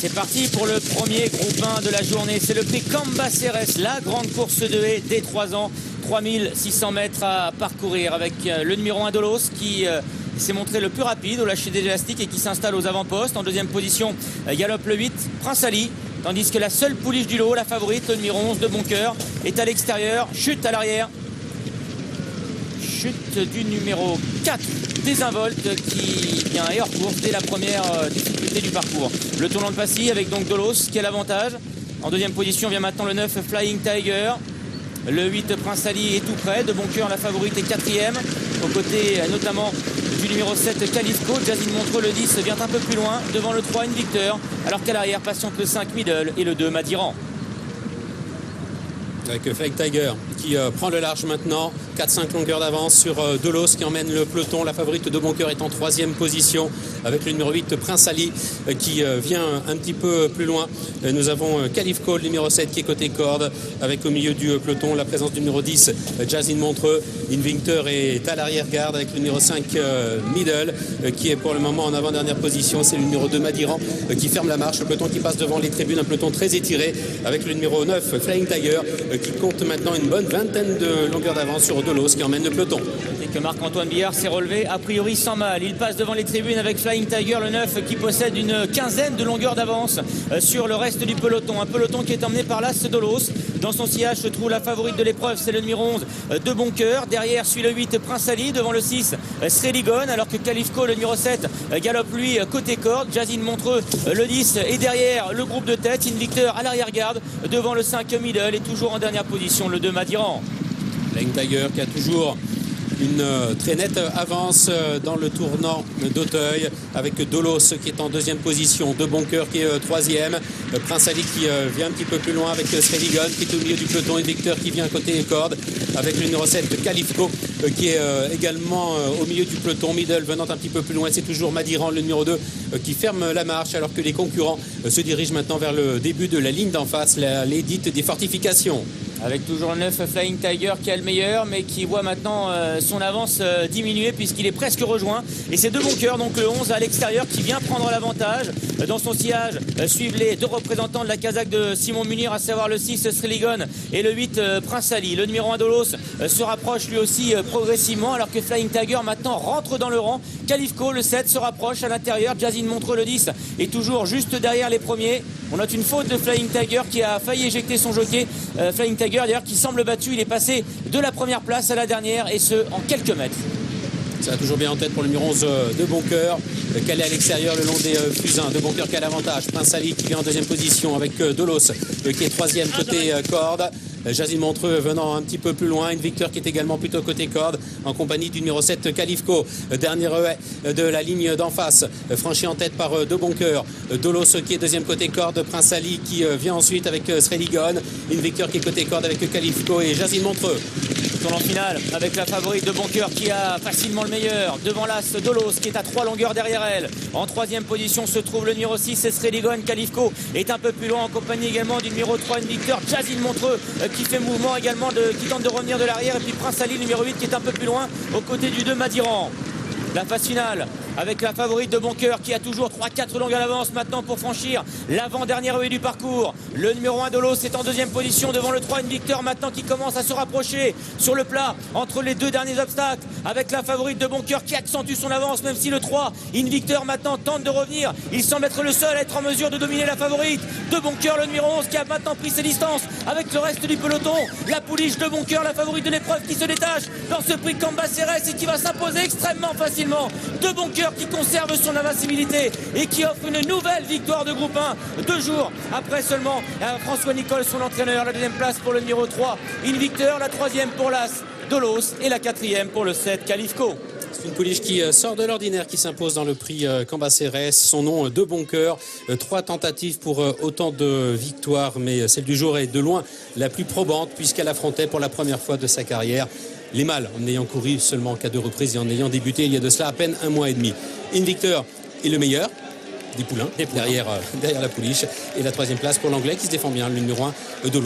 C'est parti pour le premier groupe 1 de la journée. C'est le prix Cambacérès, la grande course de haie des 3 ans. 3600 mètres à parcourir avec le numéro 1 Dolos qui s'est montré le plus rapide au lâcher des élastiques et qui s'installe aux avant-postes. En deuxième position, galope le 8, Prince Ali. Tandis que la seule pouliche du lot, la favorite, le numéro 11 de Boncoeur, est à l'extérieur. Chute à l'arrière. Chute du numéro 4 Désinvolte qui vient et hors course dès la première difficulté du parcours. Le tournant de Passy avec donc Dolos qui a l'avantage. En deuxième position vient maintenant le 9 Flying Tiger. Le 8 Prince Ali est tout près. De Boncoeur, la favorite, est quatrième. Aux côtés notamment du numéro 7 Califco. Jasmine Montreux, le 10, vient un peu plus loin devant le 3 Invicteur. Alors qu'à l'arrière patiente le 5 Middle et le 2 Madiran. Avec Flying Tiger qui prend le large maintenant, 4-5 longueurs d'avance sur Dolos qui emmène le peloton. La favorite de Boncoeur est en troisième position avec le numéro 8 Prince Ali qui vient un petit peu plus loin. Nous avons Califco, le numéro 7 qui est côté corde, avec au milieu du peloton la présence du numéro 10 Jasmine Montreux. Invicteur est à l'arrière-garde avec le numéro 5 Middle qui est pour le moment en avant-dernière position. C'est le numéro 2 Madiran qui ferme la marche. Le peloton qui passe devant les tribunes, un peloton très étiré avec le numéro 9 Flying Tiger qui compte maintenant une bonne vingtaine de longueurs d'avance sur Dolos qui emmène le peloton. Et que Marc-Antoine Billard s'est relevé a priori sans mal. Il passe devant les tribunes avec Flying Tiger, le 9 qui possède une quinzaine de longueurs d'avance sur le reste du peloton. Un peloton qui est emmené par l'As Dolos. Dans son sillage se trouve la favorite de l'épreuve, c'est le numéro 11 de Boncoeur. Derrière suit le 8 Prince Ali, devant le 6 Sreligon, alors que Califco, le numéro 7, galope lui côté corde. Jasmine Montreux, le 10, et derrière le groupe de tête. Invicteur à l'arrière-garde devant le 5 Middle et toujours en dernière position le 2 Madiran. Flying Tiger qui a toujours une très nette avance dans le tournant d'Auteuil avec Dolos qui est en deuxième position, de Boncoeur qui est troisième, Prince Ali qui vient un petit peu plus loin avec Sreligon qui est au milieu du peloton, et Victor qui vient côté corde avec le numéro 7 Califco qui est également au milieu du peloton. Middle venant un petit peu plus loin, c'est toujours Madiran, le numéro 2 qui ferme la marche alors que les concurrents se dirigent maintenant vers le début de la ligne d'en face, les dites des fortifications. Avec toujours le 9 Flying Tiger qui est le meilleur, mais qui voit maintenant son avance diminuer puisqu'il est presque rejoint. Et c'est de Boncoeur, donc le 11 à l'extérieur, qui vient prendre l'avantage. Dans son sillage suivent les deux représentants de la casaque de Simon Munir, à savoir le 6 Sreligon et le 8 Prince Ali. Le numéro 1 Dolos se rapproche lui aussi progressivement, alors que Flying Tiger maintenant rentre dans le rang. Califco, le 7, se rapproche à l'intérieur. Jasmine Montreux, le 10, est toujours juste derrière les premiers. On note une faute de Flying Tiger qui a failli éjecter son jockey. Flying Tiger d'ailleurs qui semble battu, il est passé de la première place à la dernière et ce en quelques mètres. Ça va toujours bien en tête pour le numéro 11 de Boncoeur, calé à l'extérieur le long des fusains. De Boncoeur qui a l'avantage. Prince Ali qui vient en deuxième position avec Dolos qui est troisième côté corde. Jasmine Montreux venant un petit peu plus loin. Invicteur qui est également plutôt côté corde en compagnie du numéro 7 Califco. Dernier relais de la ligne d'en face, franchi en tête par De Boncoeur. Dolos qui est deuxième côté corde. Prince Ali qui vient ensuite avec Sreligon. Invicteur qui est côté corde avec Califco et Jasmine Montreux. Tournant final avec la favorite de Boncoeur qui a facilement le meilleur. Devant l'As Dolos qui est à 3 longueurs derrière elle. En troisième position se trouve le numéro 6 Sreligon. Califco est un peu plus loin en compagnie également du numéro 3 Invicteur. Jasmine Montreux qui fait mouvement également, qui tente de revenir de l'arrière. Et puis Prince Ali, numéro 8, qui est un peu plus loin aux côtés du 2 Madiran. La phase finale avec la favorite de Boncoeur qui a toujours 3-4 longueurs d'avance maintenant pour franchir l'avant-dernière ruée du parcours. Le numéro 1 Dolos est en deuxième position devant le 3 Invicteur maintenant qui commence à se rapprocher sur le plat entre les deux derniers obstacles avec la favorite de Boncoeur qui accentue son avance, même si le 3 Invicteur maintenant tente de revenir. Il semble être le seul à être en mesure de dominer la favorite de Boncoeur, le numéro 11 qui a maintenant pris ses distances avec le reste du peloton. La pouliche de Boncoeur, la favorite de l'épreuve qui se détache dans ce prix Cambacérès et qui va s'imposer extrêmement facilement. De Boncoeur qui conserve son invincibilité et qui offre une nouvelle victoire de groupe 1 2 jours après seulement François Nicole, son entraîneur. La deuxième place pour le numéro 3 Invicteur, la troisième pour l'As Dolos et la quatrième pour le 7 Califco. C'est une pouliche qui sort de l'ordinaire qui s'impose dans le prix Cambacérès. Son nom de Boncoeur. 3 tentatives pour autant de victoires, mais celle du jour est de loin la plus probante puisqu'elle affrontait pour la première fois de sa carrière les mâles, en ayant couru seulement qu'à 2 reprises et en ayant débuté il y a de cela à peine 1 mois et demi. Invicteur est le meilleur des poulains, derrière la pouliche. Et la troisième place pour l'anglais qui se défend bien, le numéro 1 de